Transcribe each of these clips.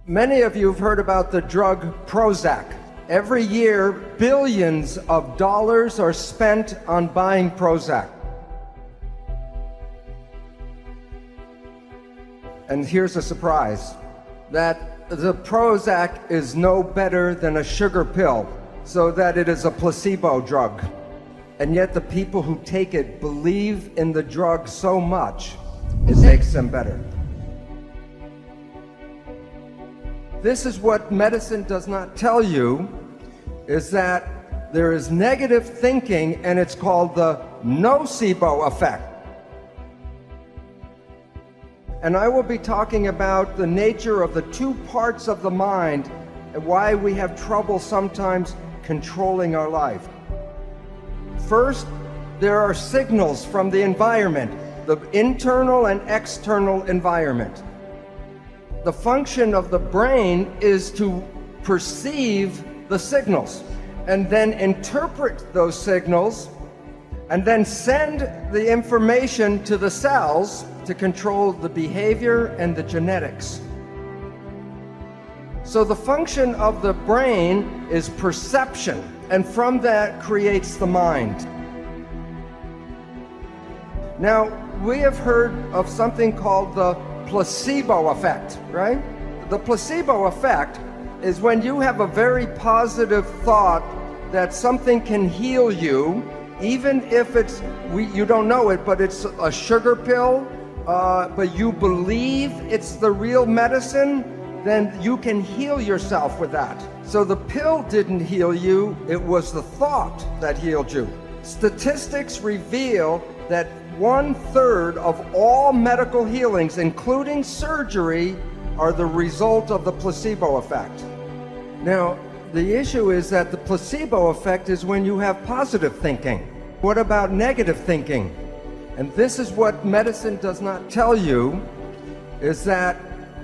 Many of you have heard about the drug Prozac. Every year, billions of dollars are spent on buying Prozac. And here's a surprise, that the Prozac is no better than a sugar pill, so that it is a placebo drug. And yet the people who take it believe in the drug so much, it makes them better. This is what medicine does not tell you, is that there is negative thinking, and it's called the nocebo effect. And I will be talking about the nature of the two parts of the mind and why we have trouble sometimes controlling our life. First, there are signals from the environment, the internal and external environment. The function of the brain is to perceive the signals and then interpret those signals and then send the information to the cells to control the behavior and the genetics. So the function of the brain is perception, and from that creates the mind. Now, we have heard of something called the placebo effect, right? The placebo effect is when you have a very positive thought that something can heal you, even if you don't know it, but it's a sugar pill, but you believe it's the real medicine, then you can heal yourself with that. So the pill didn't heal you, it was the thought that healed you. Statistics reveal that 1/3 of all medical healings, including surgery, are the result of the placebo effect. Now, the issue is that the placebo effect is when you have positive thinking. What about negative thinking? And this is what medicine does not tell you, is that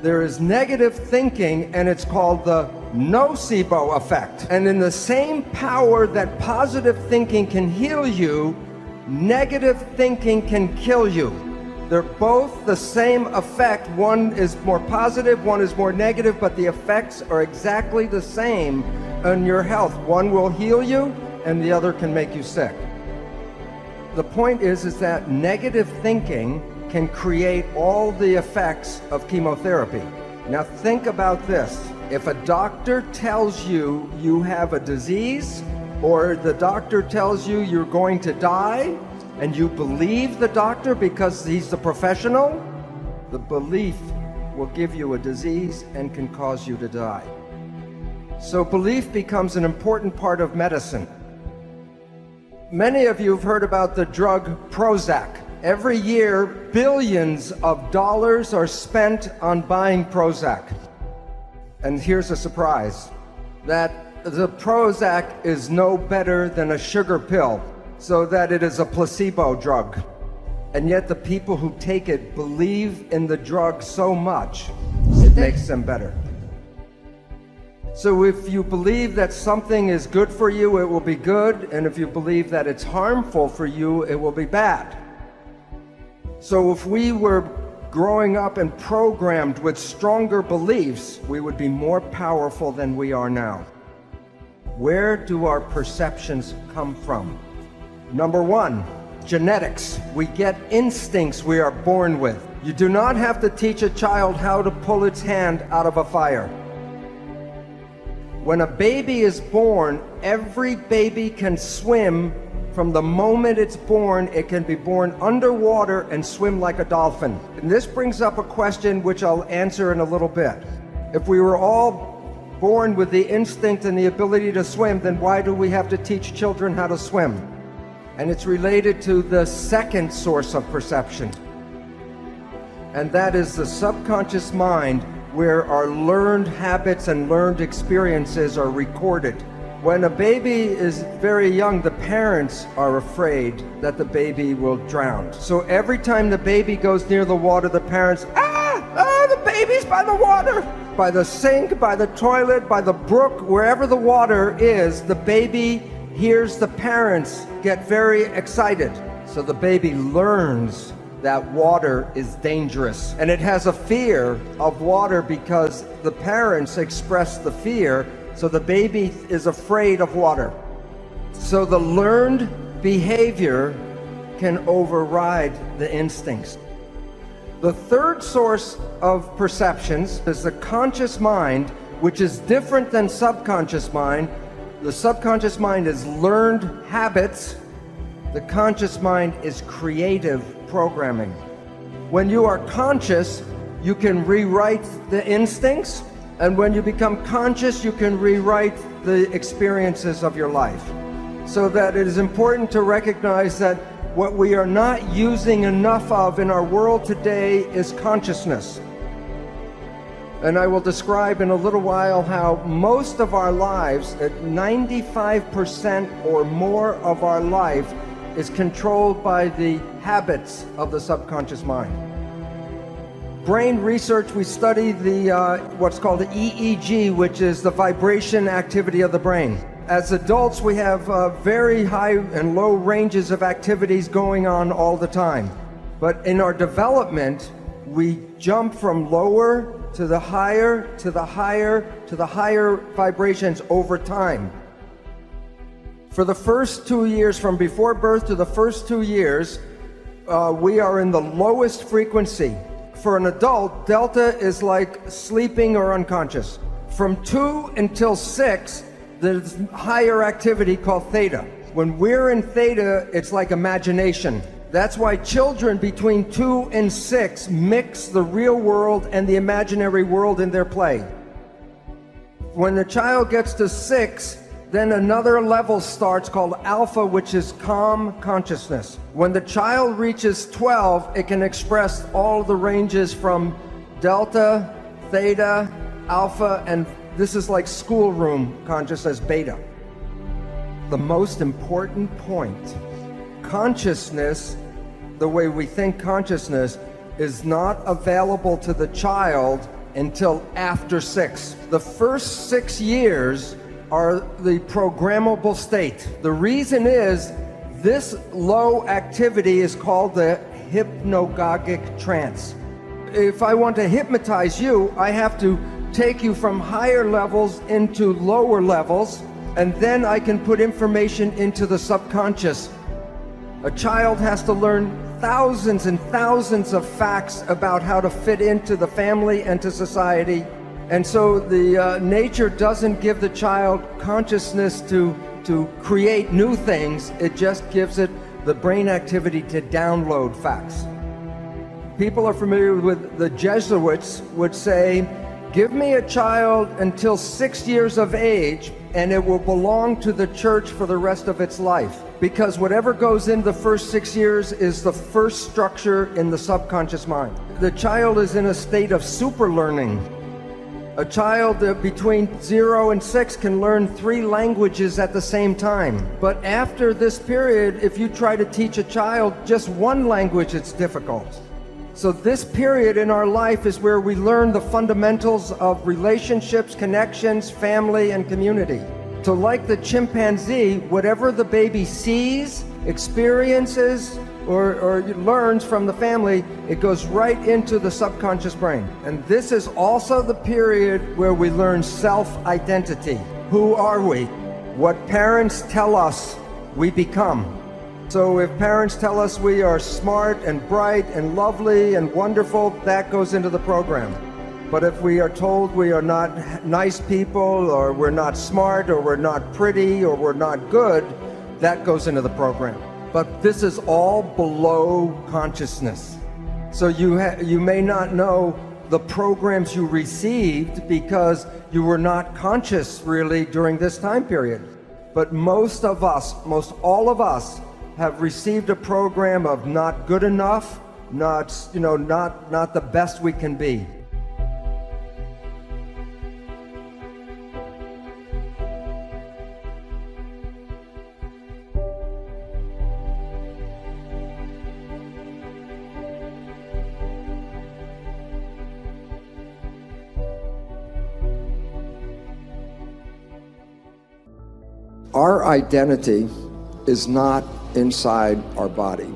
there is negative thinking, and it's called the nocebo effect. And in the same power that positive thinking can heal you, negative thinking can kill you. They're both the same effect. One is more positive, one is more negative, but the effects are exactly the same on your health. One will heal you, and the other can make you sick. The point is that negative thinking can create all the effects of chemotherapy. Now think about this. If a doctor tells you you have a disease, or the doctor tells you you're going to die, and you believe the doctor because he's the professional, the belief will give you a disease and can cause you to die. So belief becomes an important part of medicine. Many of you have heard about the drug Prozac. Every year, billions of dollars are spent on buying Prozac. And here's a surprise, that the Prozac is no better than a sugar pill, so that it is a placebo drug. And yet the people who take it believe in the drug so much, it makes them better. So if you believe that something is good for you, it will be good, and if you believe that it's harmful for you, it will be bad. So if we were growing up and programmed with stronger beliefs, we would be more powerful than we are now. Where do our perceptions come from? Number one, genetics. We get instincts we are born with. You do not have to teach a child how to pull its hand out of a fire. When a baby is born, every baby can swim. From the moment it's born, it can be born underwater and swim like a dolphin. And this brings up a question which I'll answer in a little bit. If we were all born with the instinct and the ability to swim, then why do we have to teach children how to swim? And it's related to the second source of perception. And that is the subconscious mind, where our learned habits and learned experiences are recorded. When a baby is very young, the parents are afraid that the baby will drown. So every time the baby goes near the water, the parents, the baby's by the water. By the sink, by the toilet, by the brook, wherever the water is, the baby hears the parents get very excited. So the baby learns that water is dangerous. And it has a fear of water because the parents express the fear, so the baby is afraid of water. So the learned behavior can override the instincts. The third source of perceptions is the conscious mind, which is different than subconscious mind. The subconscious mind is learned habits. The conscious mind is creative programming. When you are conscious, you can rewrite the instincts, and when you become conscious, you can rewrite the experiences of your life. So that it is important to recognize that what we are not using enough of in our world today is consciousness. And I will describe in a little while how most of our lives, at 95% or more of our life, is controlled by the habits of the subconscious mind. Brain research, we study the what's called the EEG, which is the vibration activity of the brain. As adults, we have very high and low ranges of activities going on all the time. But in our development, we jump from lower to the higher, to the higher, to the higher vibrations over time. For the first 2 years, from before birth to the first 2 years, we are in the lowest frequency. For an adult, delta is like sleeping or unconscious. From 2 until 6, there's higher activity called theta. When we're in theta, it's like imagination. That's why children between 2 and 6 mix the real world and the imaginary world in their play. When the child gets to 6, then another level starts called alpha, which is calm consciousness. When the child reaches 12, it can express all the ranges from delta, theta, alpha, and this is like schoolroom consciousness, beta. The most important point, consciousness, the way we think consciousness, is not available to the child until after 6. The first 6 years are the programmable state. The reason is this low activity is called the hypnagogic trance. If I want to hypnotize you, I have to take you from higher levels into lower levels, and then I can put information into the subconscious. A child has to learn thousands and thousands of facts about how to fit into the family and to society. And so the nature doesn't give the child consciousness to create new things. It just gives it the brain activity to download facts. People are familiar with the Jesuits would say, give me a child until 6 years of age and it will belong to the church for the rest of its life. Because whatever goes in the first 6 years is the first structure in the subconscious mind. The child is in a state of super learning. A child between 0 and 6 can learn 3 languages at the same time. But after this period, if you try to teach a child just 1 language, it's difficult. So this period in our life is where we learn the fundamentals of relationships, connections, family, and community. So like the chimpanzee, whatever the baby sees, experiences, or learns from the family, it goes right into the subconscious brain. And this is also the period where we learn self-identity. Who are we? What parents tell us we become. So if parents tell us we are smart and bright and lovely and wonderful, that goes into the program. But if we are told we are not nice people, or we're not smart, or we're not pretty, or we're not good, that goes into the program. But this is all below consciousness. So you may not know the programs you received because you were not conscious really during this time period. But most of us, most all of us, have received a program of not good enough, not the best we can be. Our identity is not inside our body.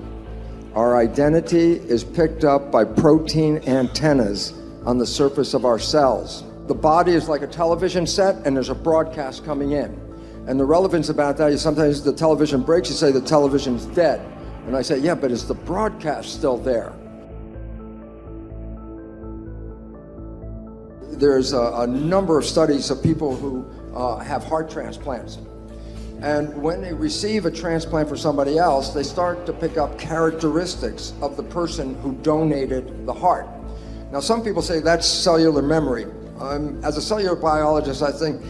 Our identity is picked up by protein antennas on the surface of our cells. The body is like a television set, and there's a broadcast coming in. And the relevance about that is sometimes the television breaks, you say the television's dead. And I say, yeah, but is the broadcast still there? There's a number of studies of people who have heart transplants. And when they receive a transplant for somebody else, they start to pick up characteristics of the person who donated the heart. Now, some people say that's cellular memory. As a cellular biologist, I think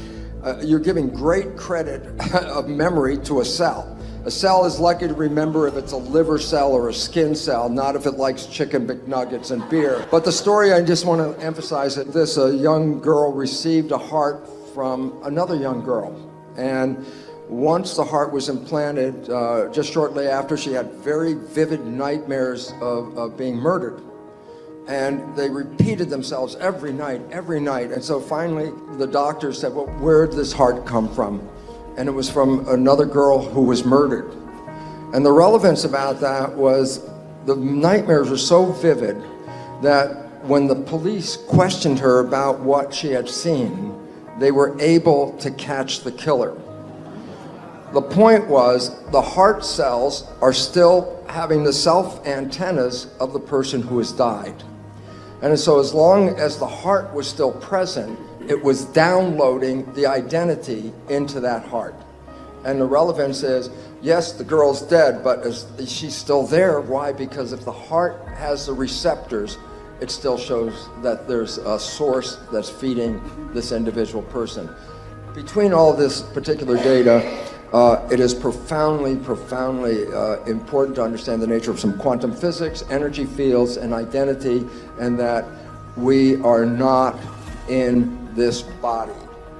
you're giving great credit of memory to a cell. A cell is lucky to remember if it's a liver cell or a skin cell, not if it likes chicken McNuggets and beer. But the story I just want to emphasize is this: a young girl received a heart from another young girl. And once the heart was implanted, just shortly after, she had very vivid nightmares of being murdered. And they repeated themselves every night. And so finally, the doctor said, well, where did this heart come from? And it was from another girl who was murdered. And the relevance about that was the nightmares were so vivid that when the police questioned her about what she had seen, they were able to catch the killer. The point was, the heart cells are still having the self antennas of the person who has died. And so as long as the heart was still present, it was downloading the identity into that heart. And the relevance is, yes, the girl's dead, but she's still there. Why? Because if the heart has the receptors, it still shows that there's a source that's feeding this individual person. Between all this particular data, it is profoundly important to understand the nature of some quantum physics, energy fields, and identity, and that we are not in this body.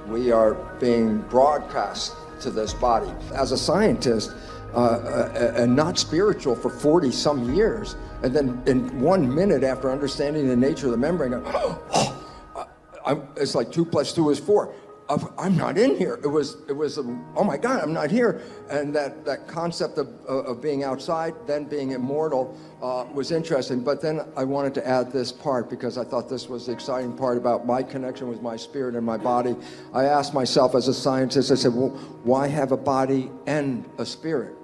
We are being broadcast to this body. As a scientist, and not spiritual for 40 some years, and then in 1 minute after understanding the nature of the membrane, it's like 2 + 2 is 4. I'm not in here. It was oh my God, I'm not here. And that concept of being outside, then being immortal, was interesting. But then I wanted to add this part because I thought this was the exciting part about my connection with my spirit and my body. I asked myself as a scientist, I said, well, why have a body and a spirit?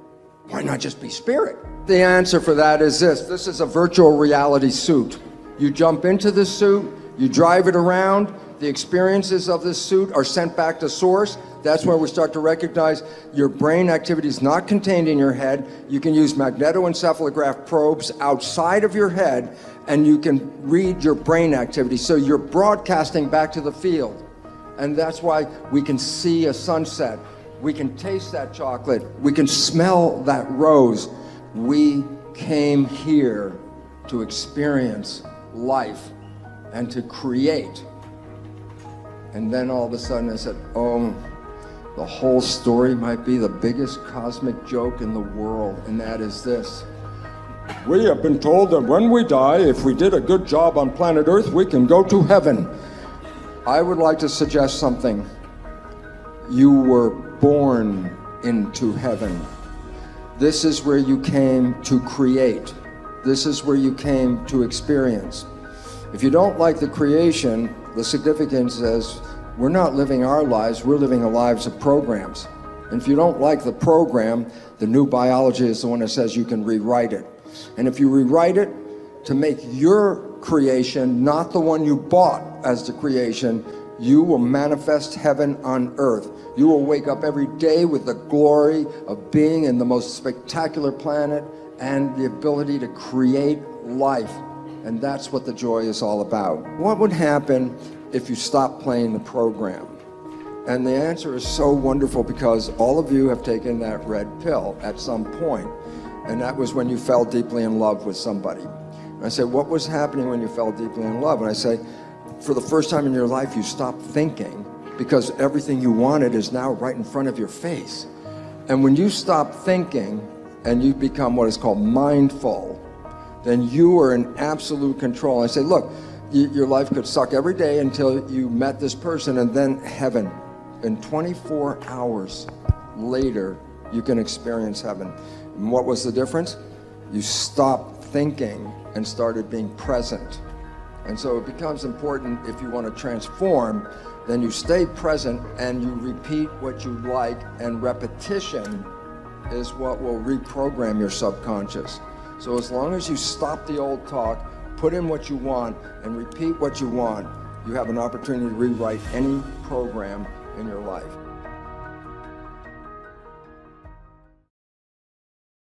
Why not just be spirit? The answer for that is this. This is a virtual reality suit. You jump into the suit, you drive it around, the experiences of this suit are sent back to source. That's where we start to recognize your brain activity is not contained in your head. You can use magnetoencephalograph probes outside of your head, and you can read your brain activity. So you're broadcasting back to the field. And that's why we can see a sunset. We can taste that chocolate. We can smell that rose. We came here to experience life and to create. And then all of a sudden I said, oh, the whole story might be the biggest cosmic joke in the world, and that is this. We have been told that when we die, if we did a good job on planet Earth, we can go to heaven. I would like to suggest something. You were born into heaven. This is where you came to create. This is where you came to experience. If you don't like the creation, the significance is we're not living our lives, we're living the lives of programs. And if you don't like the program, the new biology is the one that says you can rewrite it. And if you rewrite it to make your creation not the one you bought as the creation, you will manifest heaven on earth. You will wake up every day with the glory of being in the most spectacular planet and the ability to create life. And that's what the joy is all about. What would happen if you stopped playing the program? And the answer is so wonderful because all of you have taken that red pill at some point, and that was when you fell deeply in love with somebody. And I said, what was happening when you fell deeply in love? And I say, for the first time in your life, you stopped thinking because everything you wanted is now right in front of your face. And when you stop thinking and you become what is called mindful, then you are in absolute control. I say, look, your life could suck every day until you met this person, and then heaven. And 24 hours later, you can experience heaven. And what was the difference? you stopped thinking and started being present. And so it becomes important, if you want to transform, then you stay present and you repeat what you like, and repetition is what will reprogram your subconscious. So as long as you stop the old talk, put in what you want, and repeat what you want, you have an opportunity to rewrite any program in your life.